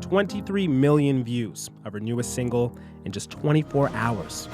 23 million views of her newest single in just 24 hours.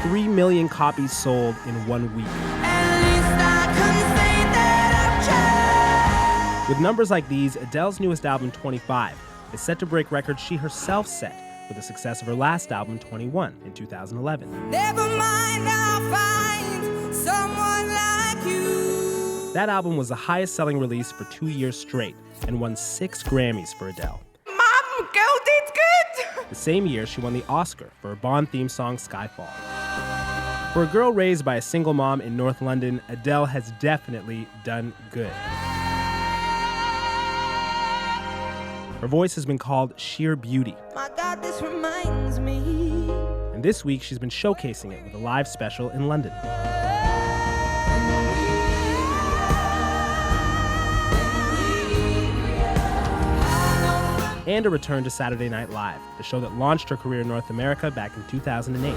3 million copies sold in 1 week. With numbers like these, Adele's newest album, 25, is set to break records she herself set with the success of her last album, 21, in 2011. Never mind, I'll find someone like you. That album was the highest-selling release for 2 years straight and won 6 Grammys for Adele. Mom, girl did good. The same year, she won the Oscar for her Bond theme song, Skyfall. For a girl raised by a single mom in North London, Adele has definitely done good. Her voice has been called sheer beauty. My God, this reminds me. And this week, she's been showcasing it with a live special in London. And a return to Saturday Night Live, the show that launched her career in North America back in 2008.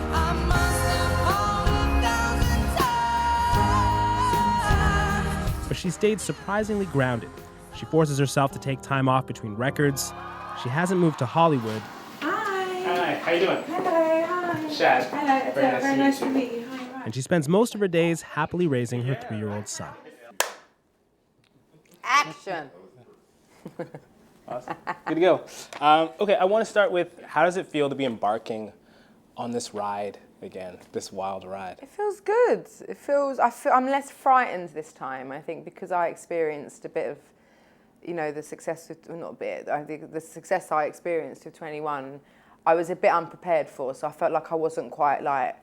But she stayed surprisingly grounded. She forces herself to take time off between records. She hasn't moved to Hollywood. Hi, how you doing? Hello, hi. Shad. Hello, very nice to meet you. Hi. And she spends most of her days happily raising her 3-year-old son. Action. Awesome. Good to go. Okay, I want to start with, how does it feel to be embarking on this ride again, this wild ride? It feels good. I'm less frightened this time, I think, because I experienced a bit of, the success, not a bit, I think the success I experienced with 21, I was a bit unprepared for, so I felt like I wasn't quite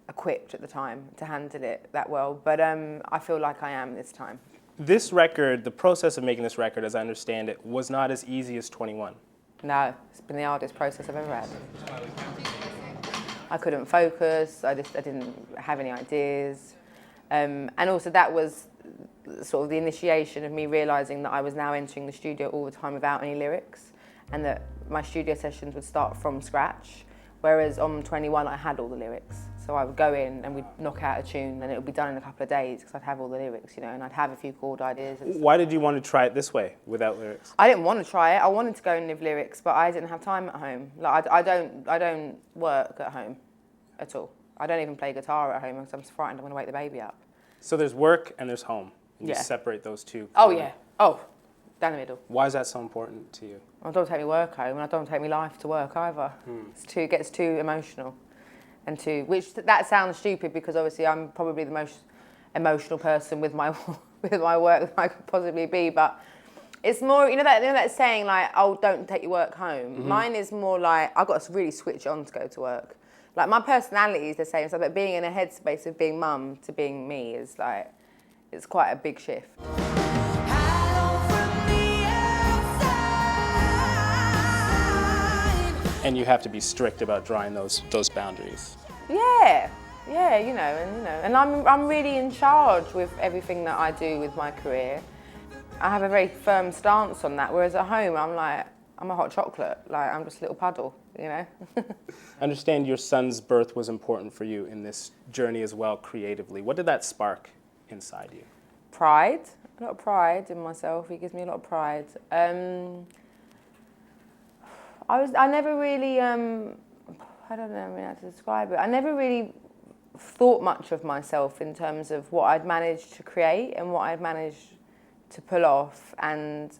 equipped at the time to handle it that well, but I feel like I am this time. This record, the process of making this record, as I understand it, was not as easy as 21. No, it's been the hardest process I've ever had. I couldn't focus, I didn't have any ideas, and also that was sort of the initiation of me realising that I was now entering the studio all the time without any lyrics, and that my studio sessions would start from scratch, whereas on 21 I had all the lyrics. So I would go in and we'd knock out a tune and it would be done in a couple of days because I'd have all the lyrics, and I'd have a few chord ideas. And Why did you want to try it this way, without lyrics? I didn't want to try it. I wanted to go and live lyrics, but I didn't have time at home. I don't work at home at all. I don't even play guitar at home because I'm frightened I'm going to wake the baby up. So there's work and there's home. And you Yeah. separate those two. Oh, yeah. Oh, down the middle. Why is that so important to you? I don't take my work home, and I don't take my life to work either. It gets too emotional, which that sounds stupid because obviously I'm probably the most emotional person with my with my work that I could possibly be. But it's more, that saying oh, don't take your work home. Mm-hmm. Mine is more I've got to really switch on to go to work. My personality is the same, so but being in a headspace of being mum to being me is it's quite a big shift. And you have to be strict about drawing those boundaries. Yeah, and I'm really in charge with everything that I do with my career. I have a very firm stance on that, whereas at home I'm a hot chocolate, I'm just a little puddle, I understand your son's birth was important for you in this journey as well, creatively. What did that spark inside you? Pride, a lot of pride in myself. He gives me a lot of pride. I never really, I don't know how to describe it. I never really thought much of myself in terms of what I'd managed to create and what I'd managed to pull off and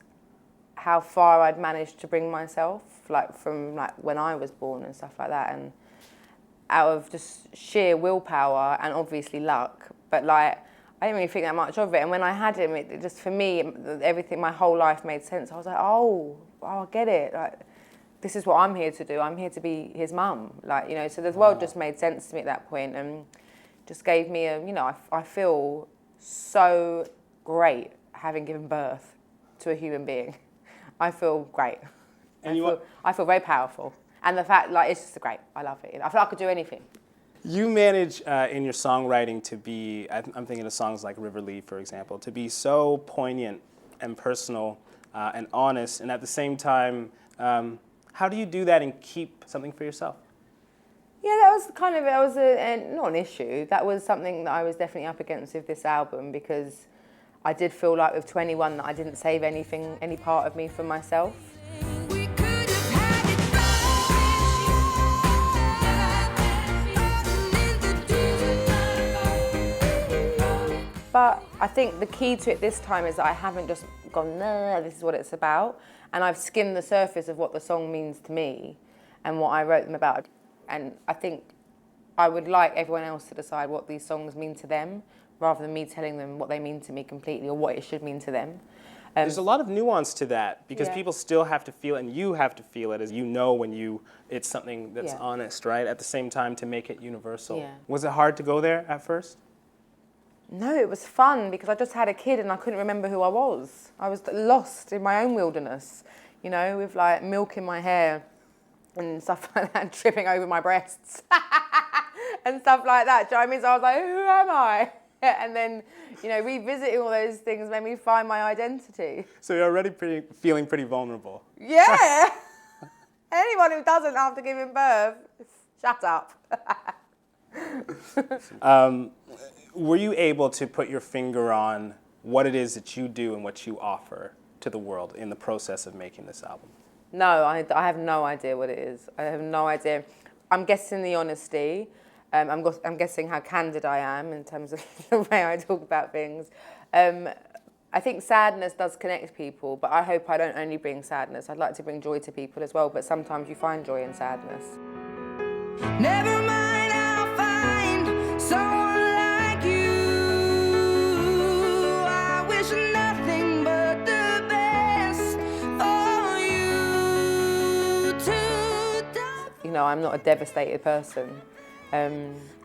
how far I'd managed to bring myself, from when I was born and stuff like that, and out of just sheer willpower and obviously luck, but I didn't really think that much of it. And when I had him, it just, for me, everything, my whole life made sense. I was like, oh, I get it. This is what I'm here to do. I'm here to be his mum. So the world just made sense to me at that point and just gave me I feel so great having given birth to a human being. I feel great. And I feel very powerful. And the fact, it's just great. I love it. I feel like I could do anything. You manage in your songwriting to be, I'm thinking of songs like River Lee, for example, to be so poignant and personal and honest, and at the same time, how do you do that and keep something for yourself? Yeah, that was not an issue. That was something that I was definitely up against with this album because I did feel like with 21 that I didn't save anything, any part of me for myself. We could have had it. But I think the key to it this time is that I haven't just gone, nah, this is what it's about. And I've skimmed the surface of what the song means to me and what I wrote them about. And I think I would like everyone else to decide what these songs mean to them, rather than me telling them what they mean to me completely or what it should mean to them. There's a lot of nuance to that because Yeah. people still have to feel, and you have to feel it as you know when it's something that's Yeah. honest, right? At the same time to make it universal. Yeah. Was it hard to go there at first? No, it was fun because I just had a kid and I couldn't remember who I was. I was lost in my own wilderness, you know, with like milk in my hair and stuff like that, tripping over my breasts and stuff like that. Do you know what I mean? So I was like, who am I? And then, you know, revisiting all those things made me find my identity. So you're already feeling pretty vulnerable. Yeah. Anyone who doesn't after giving birth, shut up. Were you able to put your finger on what it is that you do and what you offer to the world in the process of making this album? No, I have no idea what it is. I have no idea. I'm guessing the honesty. I'm guessing how candid I am in terms of the way I talk about things. I think sadness does connect people, but I hope I don't only bring sadness. I'd like to bring joy to people as well, but sometimes you find joy in sadness. Never mind, I'll find someone like you. I wish nothing but the best for you to die. You know, I'm not a devastated person.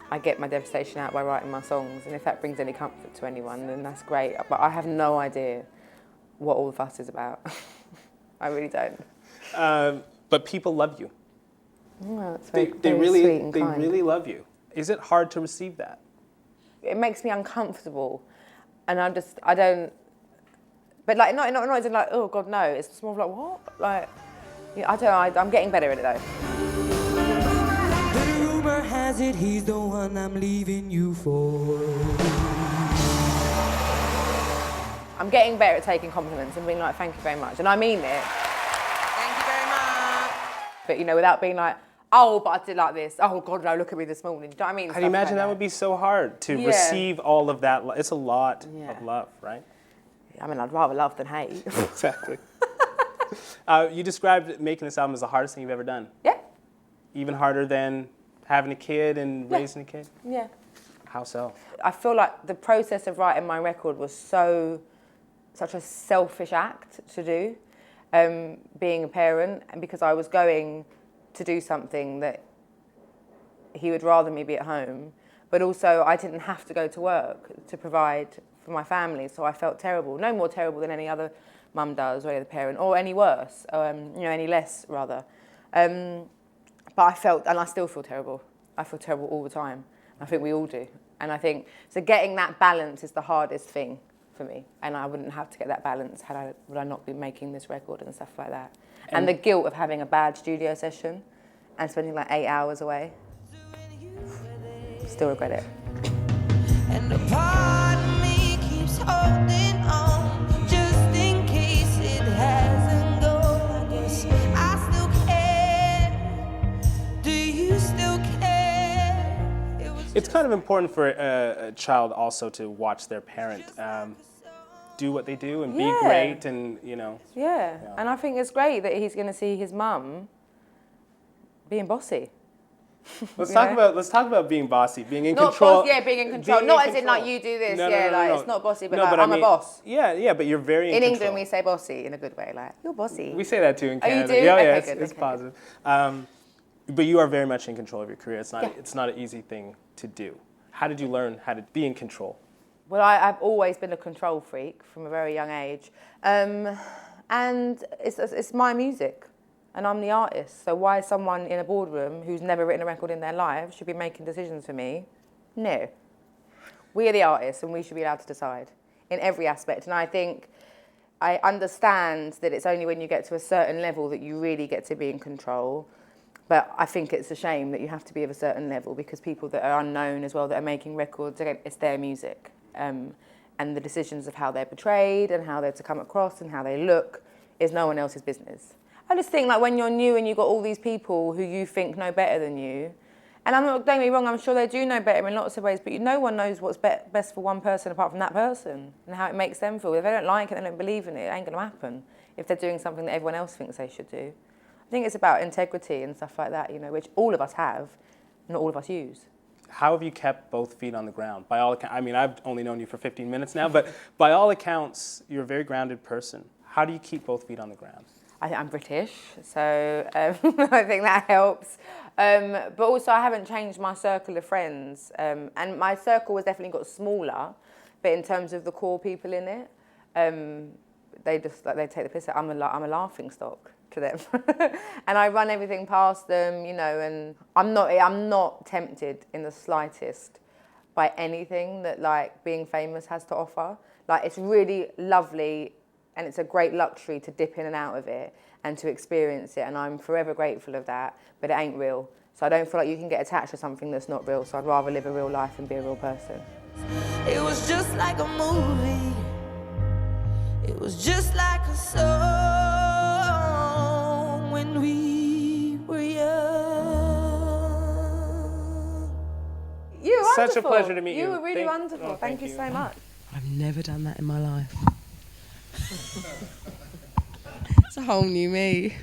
I get my devastation out by writing my songs, and if that brings any comfort to anyone, then that's great. But I have no idea what all the fuss is about. I really don't. But people love you. Well, it's They very really sweet and they kind. really love you. Is it hard to receive that? It makes me uncomfortable, and I don't. But like, not as in like, oh God, no. It's more like what? Like, yeah, I don't know. I'm getting better at it though. The rumor has it he's the one I'm leaving you for. I'm getting better at taking compliments and being like, thank you very much, and I mean it. Thank you very much. But you know, without being like, oh, but I did like this. Oh God, no, look at me this morning. Do you know what I mean? Can you imagine that would be so hard to Yeah. receive all of that? It's a lot Yeah. of love, right? I mean, I'd rather love than hate. Exactly. You described making this album as the hardest thing you've ever done. Yeah, Even harder than having a kid and raising a kid? yeah. How so? I feel like the process of writing my record was such a selfish act to do, being a parent, and because I was going to do something that he would rather me be at home, but also I didn't have to go to work to provide for my family, so I felt terrible. No more terrible than any other mum does, or any other parent, or any worse, any less rather. But I felt, and I still feel terrible. I feel terrible all the time. I think we all do. And I think, so getting that balance is the hardest thing for me. And I wouldn't have to get that balance would I not be making this record and stuff like that. And the guilt of having a bad studio session and spending like 8 hours away. Still regret it. And a part of me keeps holding on, just in case it hasn't gone. I guess I still care. Do you still care? It's kind of important for a child also to watch their parent do what they do and be Yeah. great, and you know. Yeah. And I think it's great that he's going to see his mum being bossy. Let's Yeah. talk about being bossy, being in Not control. boss, yeah, being in control. Being Not in as in like control. you do this, No, yeah, no, like no. it's not bossy, but No, like but I'm I mean, a boss. Yeah, but you're very in In control. England, we say bossy in a good way, like you're bossy. We say that too in Oh, you Canada. do? Yeah, Okay, yeah, good, it's okay, positive. But you are very much in control of your career. It's not. Yeah. It's not an easy thing to do. How did you learn how to be in control? Well, I've always been a control freak from a very young age, and it's my music, and I'm the artist. So why someone in a boardroom who's never written a record in their life should be making decisions for me? No. We are the artists, and we should be allowed to decide in every aspect. And I think I understand that it's only when you get to a certain level that you really get to be in control. But I think it's a shame that you have to be of a certain level, because people that are unknown as well, that are making records, again, it's their music. and the decisions of how they're portrayed and how they're to come across and how they look is no one else's business. I just think like when you're new and you've got all these people who you think know better than you, and don't get me wrong, I'm sure they do know better in lots of ways, but no one knows what's best for one person apart from that person and how it makes them feel. If they don't like it, they don't believe in it, it ain't going to happen if they're doing something that everyone else thinks they should do. I think it's about integrity and stuff like that, you know, which all of us have, not all of us use. How have you kept both feet on the ground? By all accounts, I mean, I've only known you for 15 minutes now, but by all accounts, you're a very grounded person. How do you keep both feet on the ground? I'm British, so I think that helps. But also, I haven't changed my circle of friends, and my circle has definitely got smaller. But in terms of the core people in it, they take the piss out. I'm a laughing stock to them, and I run everything past them, you know. And I'm not tempted in the slightest by anything that like being famous has to offer. Like it's really lovely. And it's a great luxury to dip in and out of it and to experience it. And I'm forever grateful of that, but it ain't real. So I don't feel like you can get attached to something that's not real. So I'd rather live a real life and be a real person. It was just like a movie. It was just like a song when we were young. You were wonderful. Such a pleasure to meet you. You were really wonderful. Oh, thank you so much. I've never done that in my life. It's a whole new me.